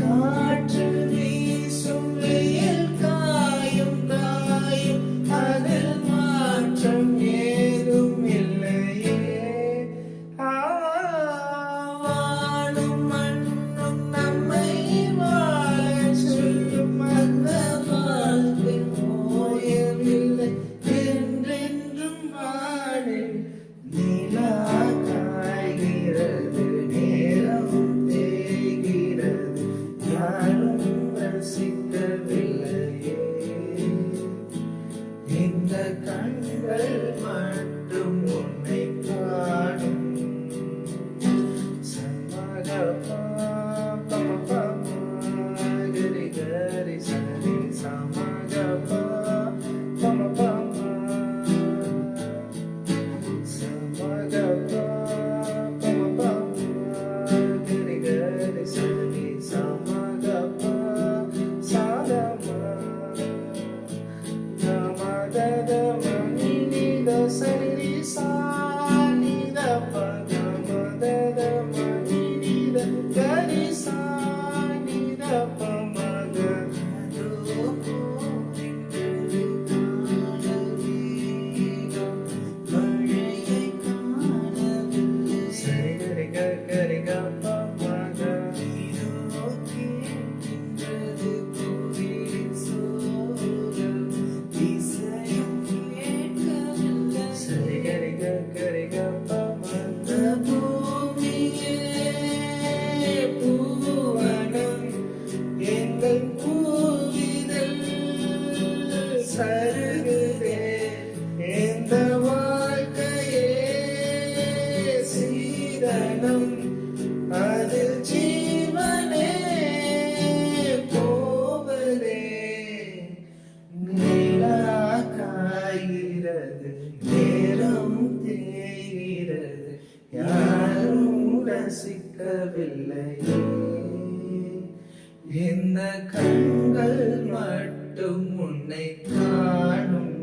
காற்று வீசும் வெயில் காயும் காயும் அதில் மாற்றம் ஏதும் இல்லையே. வானும் மண்ணும் நம்மை வாழச் சொல்லும் அந்த வாழ்க்கை ஓயவில்லை என்றென்றும் வானில் நிலா காய்கிறது, நேரம் தேய்கிறது, யாரும் ரசிக்கவில்லையே. இந்த கண்கள் மட்டும் உன்னை காணும். சமகபா பமபா கரி கரி சரி சமகபா பமபா சமகபா பமபா கரி கரி சரி சமகபா சாதமா கமதத மணினித சரி சானித பகமதத மணினித கரி சானித பமக சரி கரி க பமக சரி கரி க பமக பூமியே பூவனம் எங்கள் பூவிதழ் சருகுதே. எந்த வாழ்க்கையே சீதனம் அதில் ஜீவனே போவதே. நிலா காய்கிறது, நேரம் தேய்கிறது, யாரும் ரசிக்கவில்லையே. இந்த கண்கள் மட்டும் உன்னை காணும்.